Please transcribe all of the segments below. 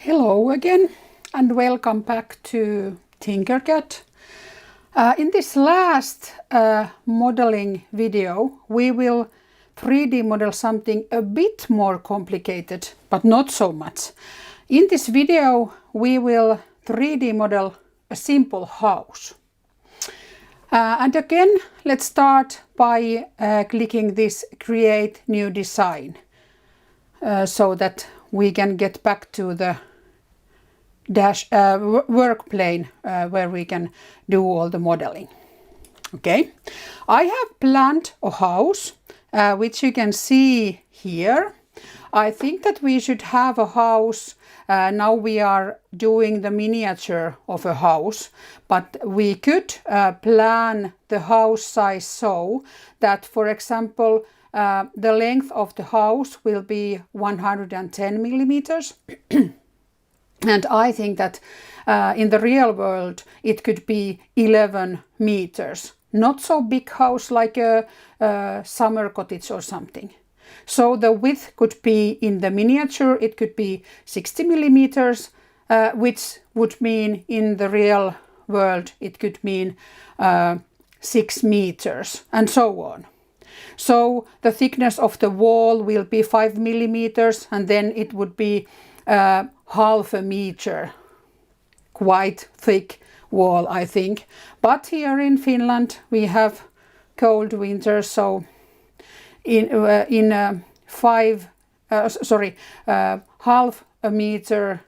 Hello again and welcome back to Tinkercad. In this last modeling video we will 3D model something a bit more complicated, but not so much. In this video we will 3D model a simple house. And again, let's start by clicking this Create New Design so that we can get back to the work plane where we can do all the modeling. Okay, I have planned a house which you can see here. I think that we should have a house. Now we are doing the miniature of a house, but we could plan the house size so that, for example, the length of the house will be 110 millimeters. And I think that in the real world it could be 11 meters. Not so big house like a summer cottage or something. So the width could be, in the miniature, it could be 60 millimeters, which would mean in the real world it could mean 6 meters and so on. So the thickness of the wall will be 5 millimeters and then it would be half a meter. Quite thick wall, I think. But here in Finland we have cold winter, so in half a meter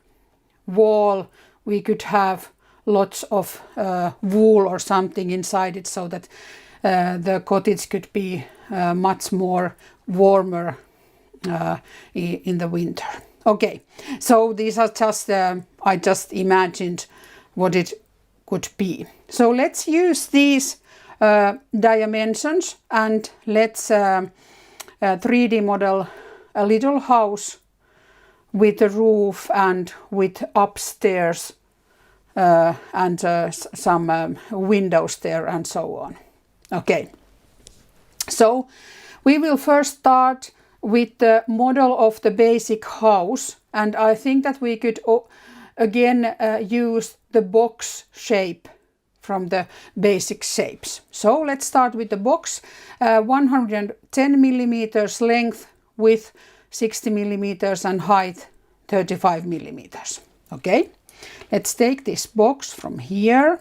wall we could have lots of wool or something inside it, so that the cottage could be much more warmer in the winter. Okay, so these are just, I just imagined what it could be. So let's use these dimensions and let's 3D model a little house with a roof and with upstairs and some windows there and so on. Okay, so we will first start with the model of the basic house, and I think that we could again use the box shape from the basic shapes. So let's start with the box. 110 millimeters length, width 60 millimeters and height 35 millimeters. Okay, let's take this box from here.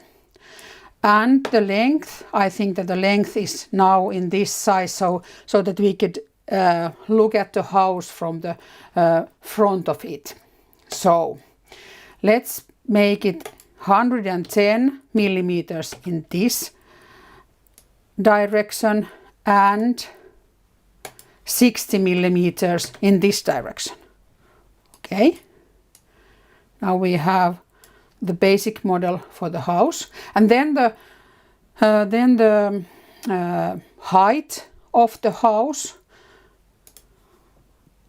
And the length, I think that the length is now in this size, so that we could look at the house from the front of it. So let's make it 110 millimeters in this direction and 60 millimeters in this direction. Okay, now we have the basic model for the house, and then the height of the house,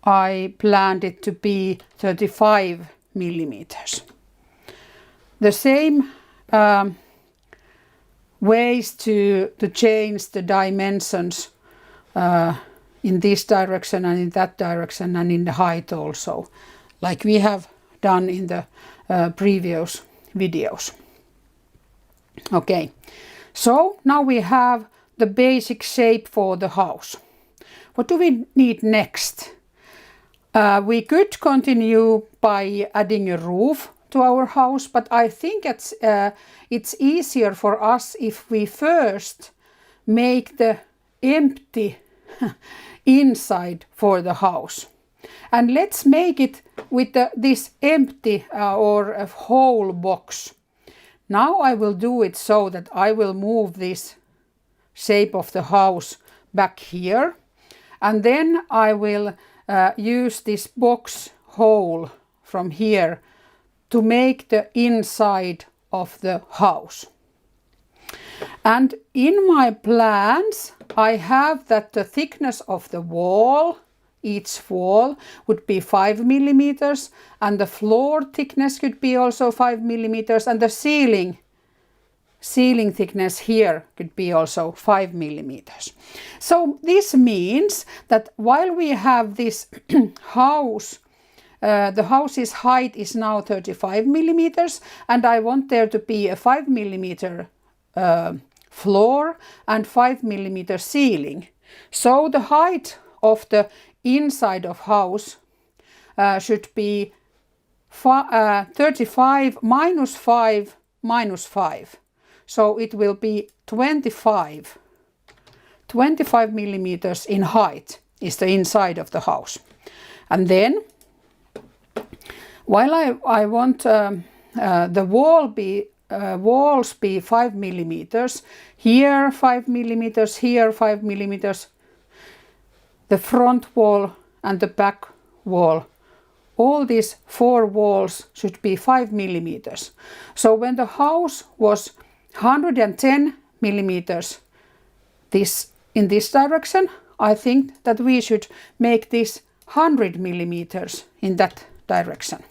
I planned it to be 35 millimeters. The same ways to change the dimensions in this direction and in that direction and in the height also, like we have done in the previous videos. Okay, so now we have the basic shape for the house. What do we need next? We could continue by adding a roof to our house, but I think it's easier for us if we first make the empty inside for the house. And let's make it with this empty or a whole box. Now I will do it so that I will move this shape of the house back here, and then I will use this box hole from here to make the inside of the house. And in my plans I have that the thickness of the wall, each wall, would be 5 millimeters, and the floor thickness could be also 5 millimeters, and the ceiling thickness here could be also 5 millimeters. So this means that while we have this house the house's height is now 35 millimeters, and I want there to be a 5 millimeter floor and 5 millimeter ceiling. So the height of the inside of house should be 35 minus 5 minus 5. So it will be 25 millimeters in height is the inside of the house. And then, while I want the walls be 5 millimeters, here 5 millimeters, here 5 millimeters, the front wall and the back wall, all these 4 walls should be 5 millimeters. So when the house was 110 millimeters in this direction, I think that we should make this 100 millimeters in that direction,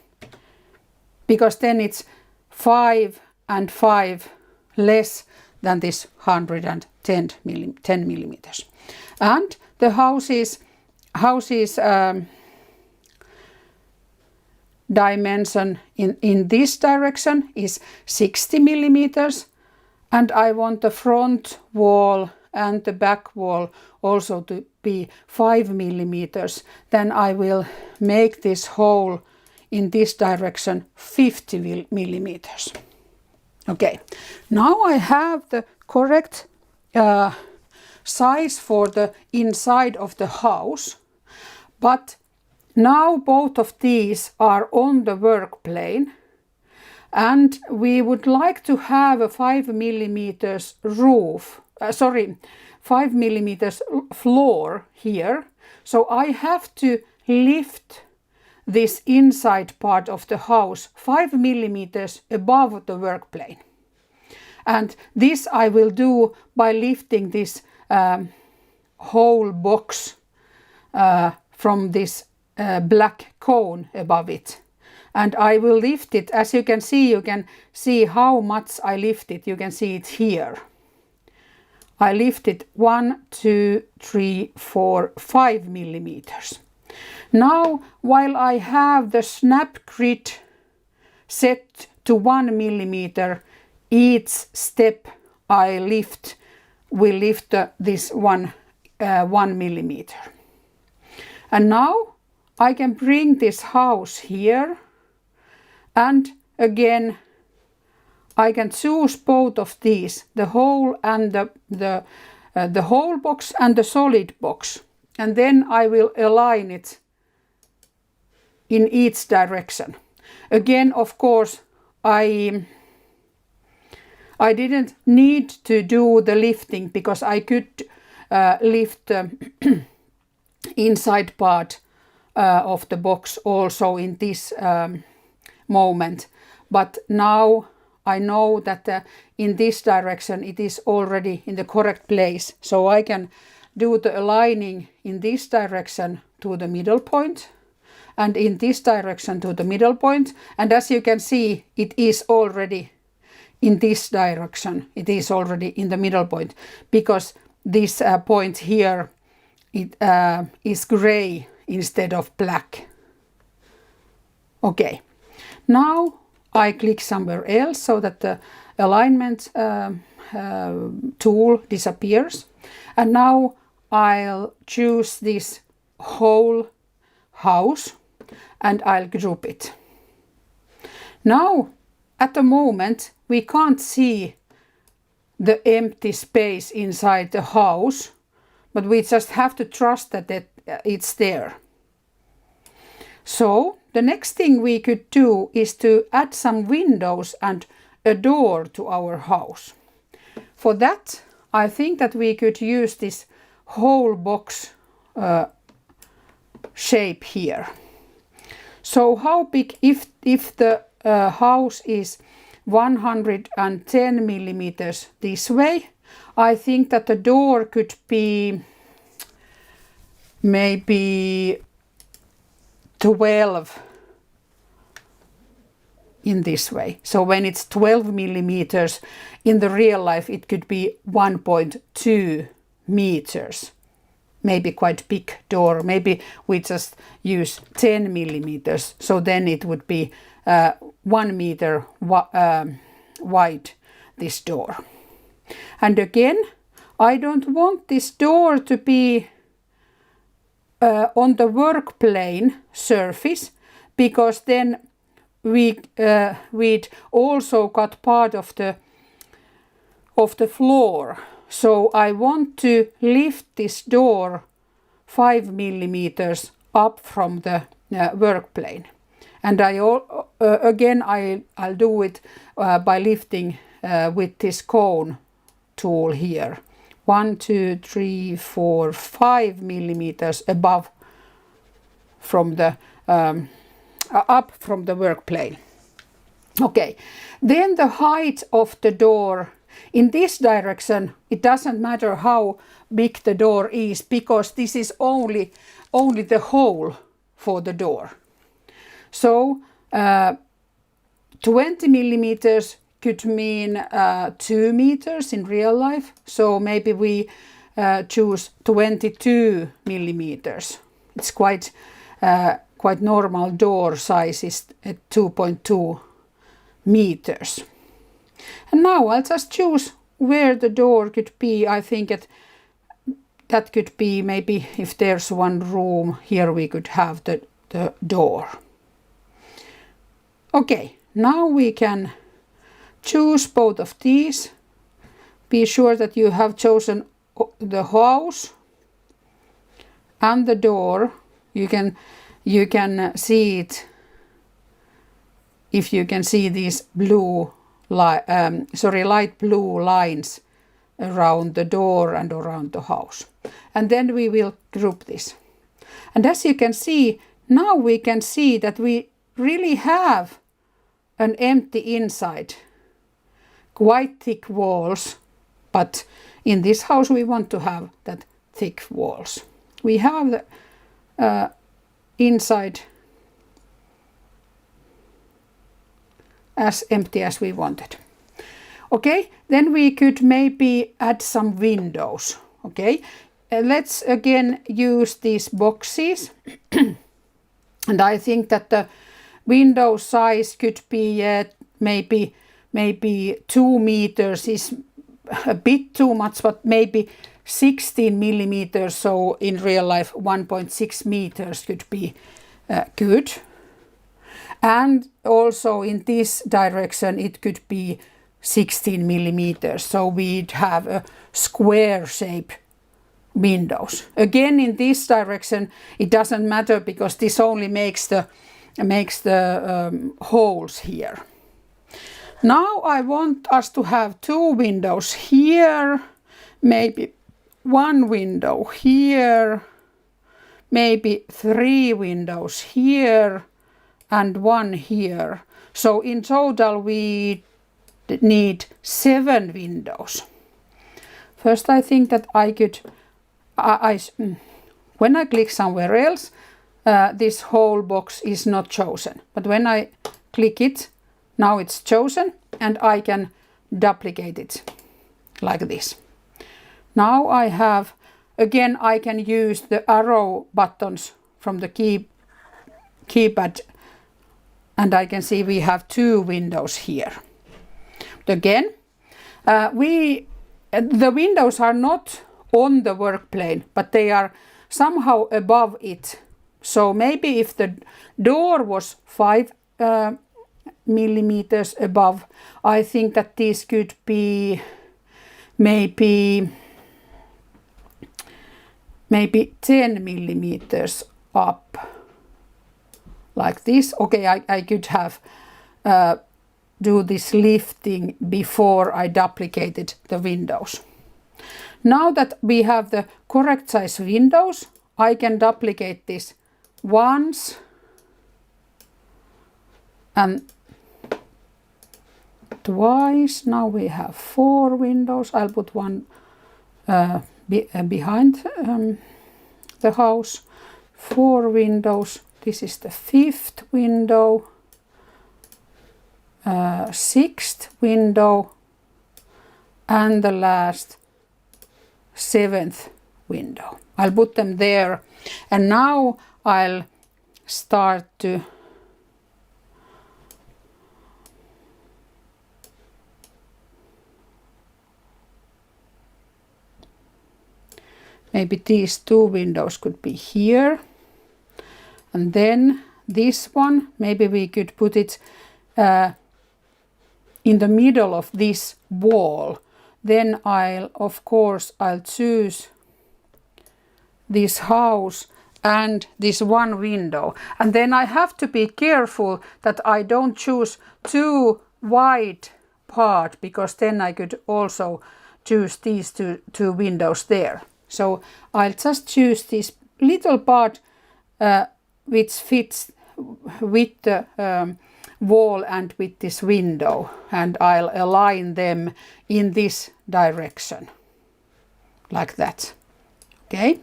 because then it's 5 and 5 less than this 110 millimeters. And the house's dimension in this direction is 60 millimeters, and I want the front wall and the back wall also to be 5 millimeters. Then I will make this hole in this direction 50 millimeters. Okay, now I have the correct size for the inside of the house, but now both of these are on the work plane, and we would like to have a 5 millimeters roof, 5 millimeters floor here. So I have to lift this inside part of the house 5 millimeters above the work plane. And this I will do by lifting this whole box from this black cone above it. And I will lift it, as you can see how much I lift it. You can see it here. I lift it 1, 2, 3, 4, 5 millimeters. Now, while I have the snap grid set to 1 millimeter, each step I will lift this 1 millimeter. And now I can bring this house here, and again I can choose both of these, the hole and the hole box and the solid box, and then I will align it in each direction. Again, of course, I didn't need to do the lifting, because I could lift the inside part of the box also in this moment. But now I know that in this direction it is already in the correct place, so I can do the aligning in this direction to the middle point, and in this direction to the middle point. And as you can see, it is already in this direction, it is already in the middle point, because this point here is gray instead of black. Okay, now I click somewhere else so that the alignment tool disappears, and now I'll choose this whole house and I'll group it. Now at the moment we can't see the empty space inside the house, but we just have to trust that it's there. So the next thing we could do is to add some windows and a door to our house. For that, I think that we could use this whole box shape here. So how big, if the house is 110 millimeters this way, I think that the door could be maybe 12 in this way. So when it's 12 millimeters, in the real life it could be 1.2 meters maybe quite big door. Maybe we just use 10 millimeters, so then it would be 1 meter wide, this door. And again, I don't want this door to be on the work plane surface, because then we'd also got part of the floor. So I want to lift this door 5 millimeters up from the work plane. And I'll do it by lifting with this cone tool here. 1, 2, 3, 4, 5 millimeters above from the up from the work plane. Okay, then the height of the door in this direction, it doesn't matter how big the door is, because this is only the hole for the door. So 20 millimeters could mean 2 meters in real life. So maybe we choose 22 millimeters. It's quite normal door size is at 2.2 meters. And now I'll just choose where the door could be. I think that could be maybe if there's one room here, we could have the door. Okay, now we can choose both of these. Be sure that you have chosen the house and the door. You can see it if you can see these light blue lines around the door and around the house. And then we will group this. And as you can see, now we can see that we really have an empty inside. Quite thick walls, but in this house we want to have that thick walls. We have the inside as empty as we wanted. Okay, then we could maybe add some windows. Okay, let's again use these boxes. And I think that the window size could be maybe 2 meters is a bit too much, but maybe 16 millimeters. So in real life 1.6 meters could be good. And also in this direction it could be 16 millimeters. So we'd have a square shape windows. Again, in this direction it doesn't matter, because this only makes the holes here. Now I want us to have 2 windows here, maybe 1 window here, maybe 3 windows here and 1 here. So in total we need 7 windows. First, I think that I could, when I click somewhere else, this whole box is not chosen. But when I click it, now it's chosen, and I can duplicate it like this. Now I have, again, I can use the arrow buttons from the keypad, and I can see we have 2 windows here. Again, the windows are not on the work plane, but they are somehow above it. So maybe if the door was 5 millimeters above, I think that this could be maybe 10 millimeters up, like this. Okay, I could have do this lifting before I duplicated the windows. Now that we have the correct size windows, I can duplicate this once and twice. Now we have 4 windows. I'll put one behind the house. 4 windows. This is the 5th window, 6th window, and the last 7th window. I'll put them there, and now I'll start to maybe these two windows could be here, and then this one, maybe we could put it in the middle of this wall. Then I'll choose this house and this one window, and then I have to be careful that I don't choose too wide part, because then I could also choose these two windows there. So I'll just choose this little part which fits with the wall and with this window, and I'll align them in this direction like that. Okay,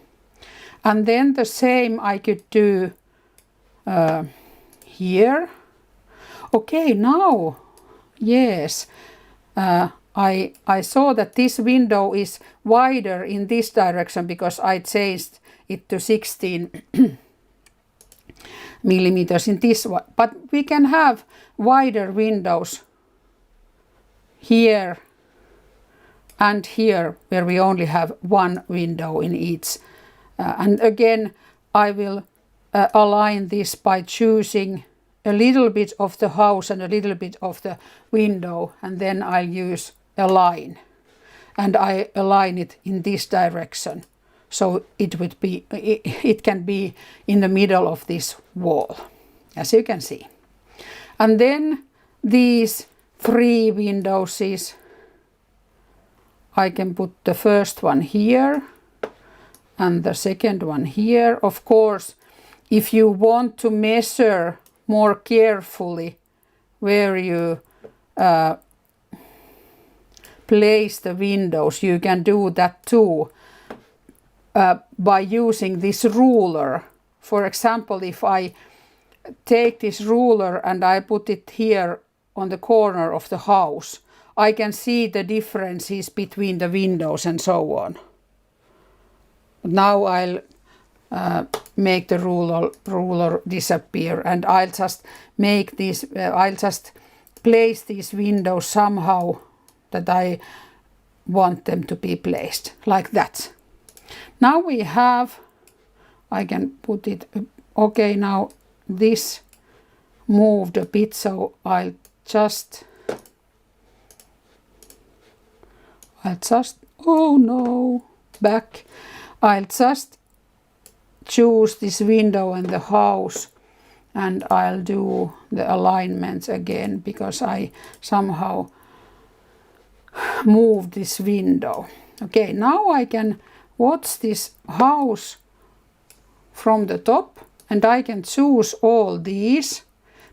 and then the same I could do here. Okay, now yes, I saw that this window is wider in this direction because I changed it to 16 millimeters in this one. But we can have wider windows here and here, where we only have one window in each. And again, I will align this by choosing a little bit of the house and a little bit of the window, and then I'll use align, and I align it in this direction, so it can be in the middle of this wall, as you can see. And then these three windows, I can put the first one here and the second one here. Of course, if you want to measure more carefully where you place the windows, you can do that too by using this ruler. For example, if I take this ruler and I put it here on the corner of the house, I can see the differences between the windows and so on. Now I'll make the ruler disappear, and I'll just make this, I'll just place these windows somehow that I want them to be placed, like that. Now we have, I can put it, okay, now this moved a bit, so I'll just, oh no, back. I'll just choose this window and the house, and I'll do the alignments again because I somehow moved this window. Okay, now I can watch this house from the top, and I can choose all these.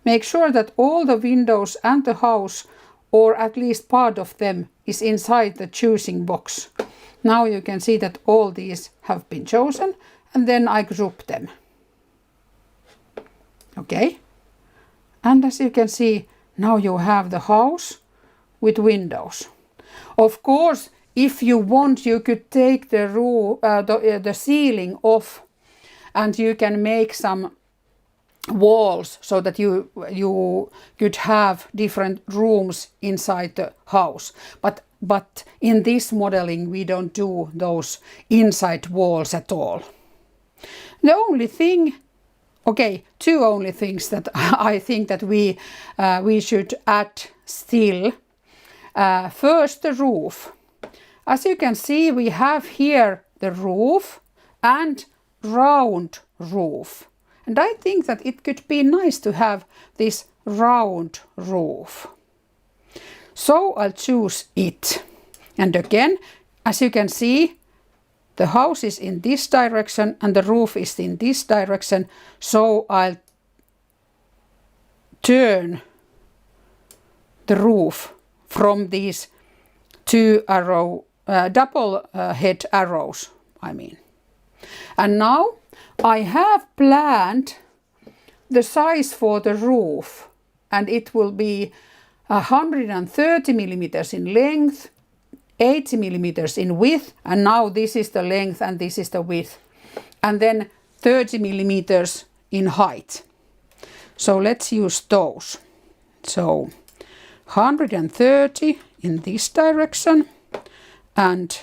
Make sure that all the windows and the house, or at least part of them, is inside the choosing box. Now you can see that all these have been chosen, and then I group them. Okay, and as you can see, now you have the house with windows. Of course, if you want, you could take the ceiling off, and you can make some walls so that you could have different rooms inside the house. But in this modeling, we don't do those inside walls at all. The only thing, okay, two only things that I think that we should add still. First, the roof. As you can see, we have here the roof and round roof. And I think that it could be nice to have this round roof. So I'll choose it. And again, as you can see, the house is in this direction and the roof is in this direction. So I'll turn the roof from these two double head arrows, I mean. And now I have planned the size for the roof, and it will be 130 millimeters in length, 80 millimeters in width, and now this is the length and this is the width, and then 30 millimeters in height. So let's use those. So 130 in this direction and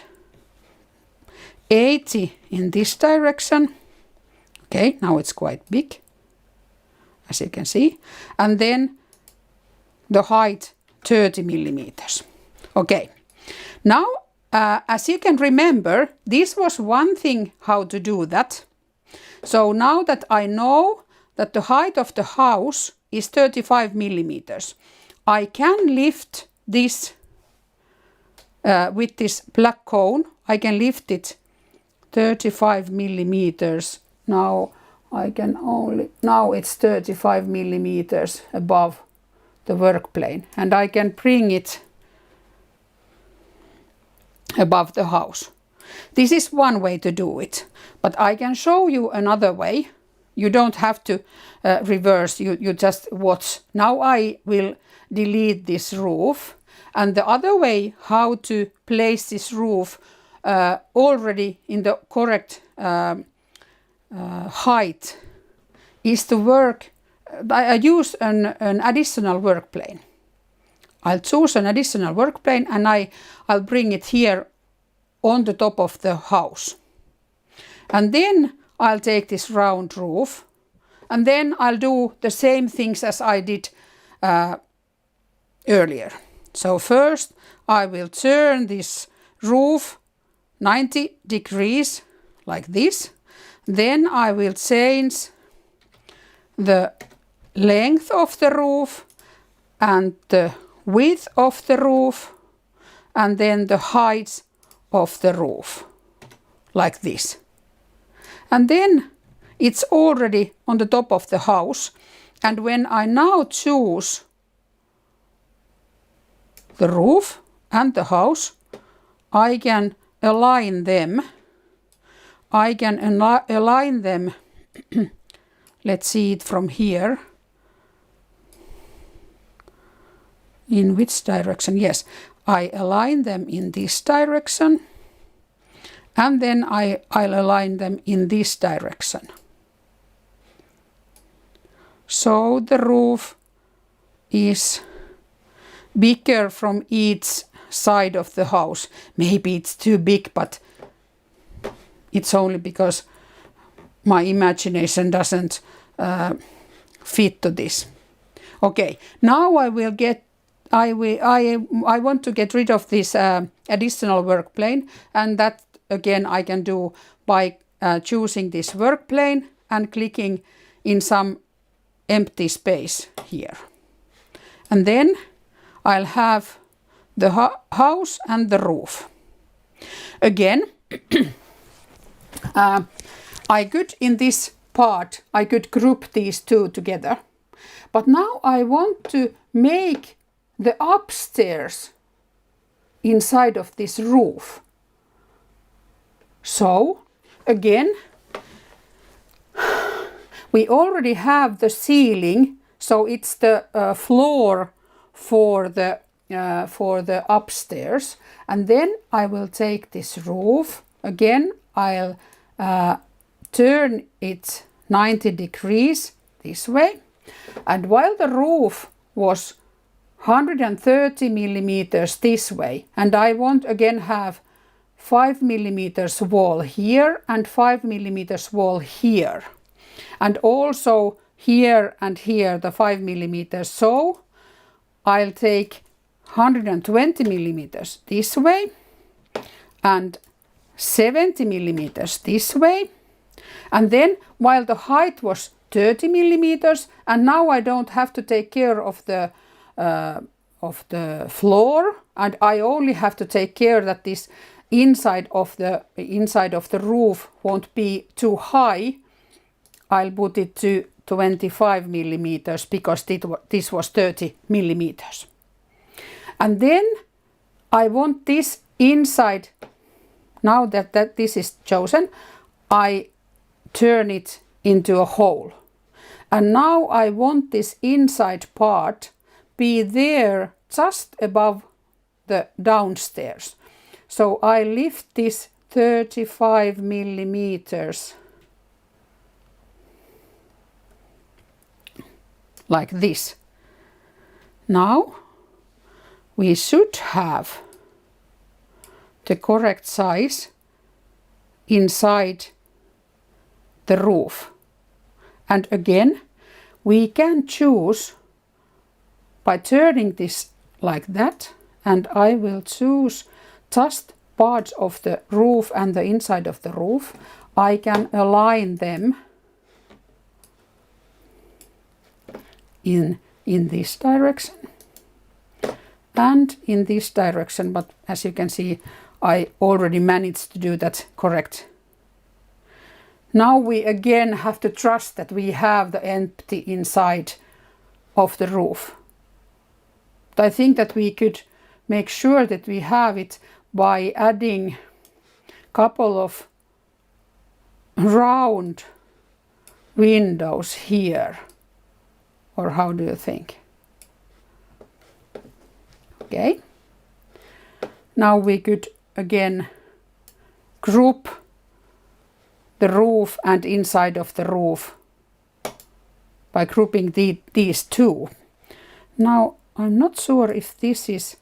80 in this direction. Okay, now it's quite big, as you can see. And then the height 30 millimeters. Okay, now as you can remember, this was one thing how to do that. So now that I know that the height of the house is 35 millimeters, I can lift this with this black cone. I can lift it 35 millimeters. Now now it's 35 millimeters above the work plane, and I can bring it above the house. This is one way to do it, but I can show you another way. You don't have to reverse, you just watch. Now I will delete this roof, and the other way how to place this roof already in the correct height is to work. I use an additional work plane. I'll choose an additional work plane and I'll bring it here on the top of the house. And then I'll take this round roof, and then I'll do the same things as I did earlier. So first I will turn this roof 90 degrees like this. Then I will change the length of the roof and the width of the roof, and then the height of the roof like this. And then it's already on the top of the house. And when I now choose the roof and the house, I can align them. I can align them. Let's see it from here. In which direction? Yes, I align them in this direction, and then I'll align them in this direction. So the roof is bigger from each side of the house. Maybe it's too big, but it's only because my imagination doesn't fit to this. Okay, now I want to get rid of this additional work plane, and that again I can do by choosing this work plane and clicking in some empty space here. And then I'll have the house and the roof. Again, I could, in this part, I could group these two together. But now I want to make the upstairs inside of this roof. So, again, we already have the ceiling, so it's the floor for the upstairs. And then I will take this roof. Again, I'll turn it 90 degrees this way. And while the roof was 130 millimeters this way, and I want again have 5 millimeters wall here and 5 millimeters wall here, and also here and here the 5 millimeters. So I'll take 120 millimeters this way and 70 millimeters this way. And then while the height was 30 millimeters, and now I don't have to take care of the floor, and I only have to take care that this inside of the roof won't be too high. I'll put it to 25 millimeters because this was 30 millimeters. And then I want this inside. Now that this is chosen, I turn it into a hole. And now I want this inside part be there just above the downstairs. So I lift this 35 millimeters like this. Now we should have the correct size inside the roof. And again, we can choose by turning this like that, and I will choose just parts of the roof and the inside of the roof. I can align them in this direction and in this direction, but as you can see, I already managed to do that correct. Now we again have to trust that we have the empty inside of the roof. But I think that we could make sure that we have it by adding a couple of round windows here. Or how do you think? Okay. Now we could again group the roof and inside of the roof by grouping these two. Now I'm not sure if this is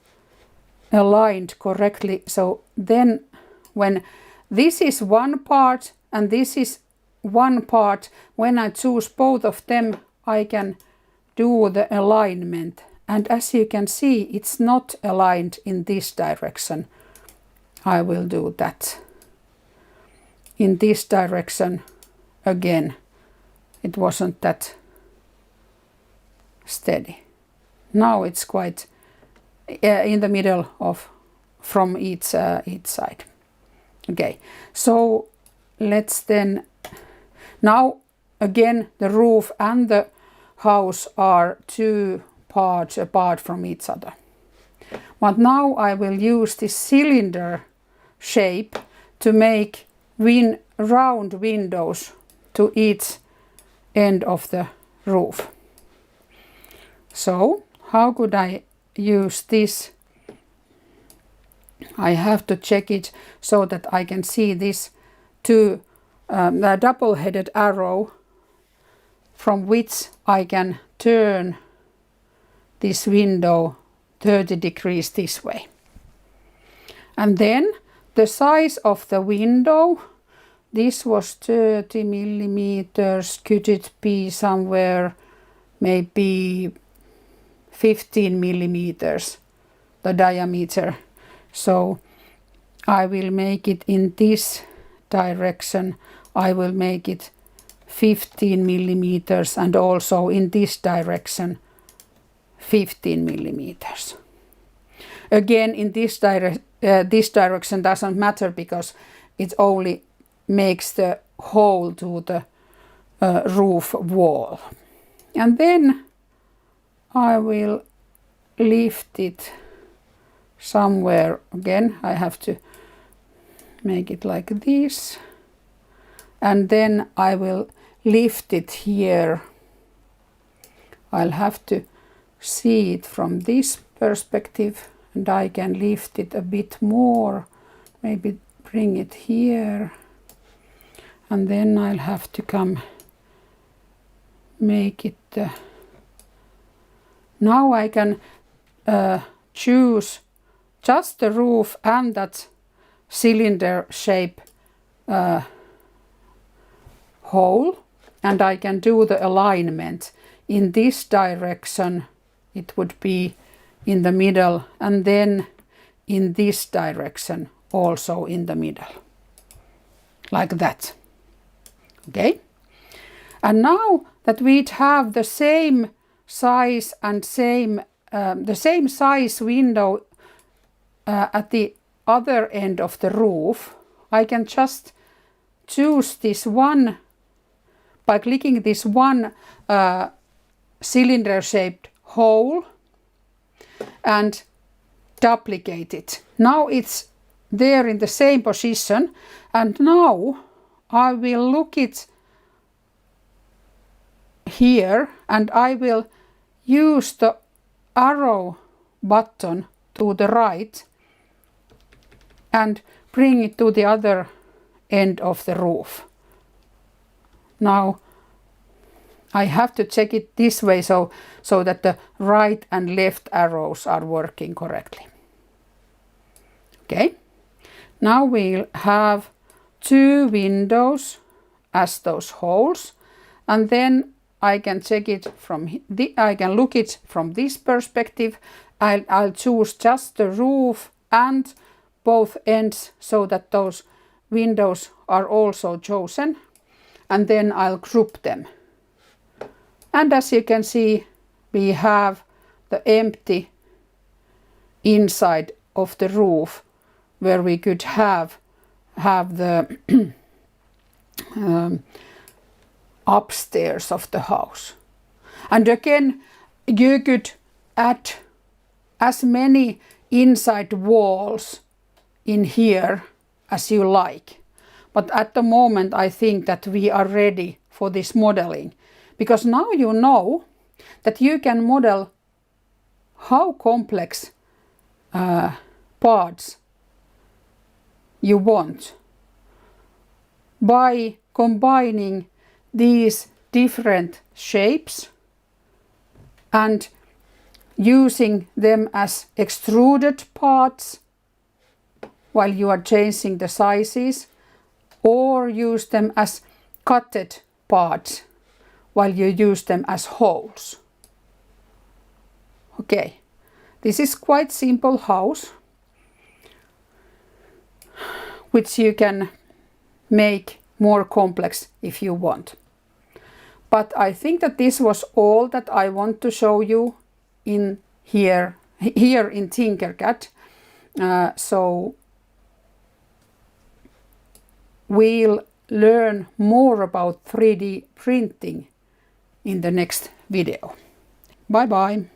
aligned correctly. So then when this is one part and this is one part, when I choose both of them, I can do the alignment. And as you can see, it's not aligned in this direction. I will do that. In this direction, again, it wasn't that steady. Now it's quite in the middle of from each side. Okay, so let's then, now again the roof and the house are 2 parts apart from each other. But now I will use this cylinder shape to make round windows to each end of the roof. So how could I use this? I have to check it so that I can see this the double-headed arrow from which I can turn this window 30 degrees this way. And then the size of the window, this was 30 millimeters. Could it be somewhere maybe 15 millimeters, the diameter? So I will make it in this direction. I will make it 15 millimeters, and also in this direction 15 millimeters. Again, in this direction doesn't matter because it only makes the hole to the roof wall. And then I will lift it somewhere. Again, I have to make it like this. And then I will lift it here. I'll have to see it from this perspective, and I can lift it a bit more, maybe bring it here, and then I'll have to come make it now I can choose just the roof and that cylinder shape hole, and I can do the alignment. In this direction it would be in the middle, and then in this direction also in the middle, like that. Okay, and now that we'd have the same size and the same size window at the other end of the roof, I can just choose this one by clicking this one cylinder shaped hole and duplicate it. Now it's there in the same position, and now I will look it here, and I will use the arrow button to the right and bring it to the other end of the roof. Now I have to check it this way so that the right and left arrows are working correctly. Okay, now we'll have 2 windows as those holes, and then I can check it from I can look it from this perspective. I'll choose just the roof and both ends so that those windows are also chosen, and then I'll group them. And as you can see, we have the empty inside of the roof where we could have the upstairs of the house. And again, you could add as many inside walls in here as you like. But at the moment I think that we are ready for this modeling, because now you know that you can model how complex parts you want by combining these different shapes and using them as extruded parts while you are changing the sizes, or use them as cutted parts while you use them as holes. Okay, this is quite simple house which you can make more complex if you want. But I think that this was all that I want to show you in here in Tinkercad. So we'll learn more about 3D printing in the next video. Bye bye.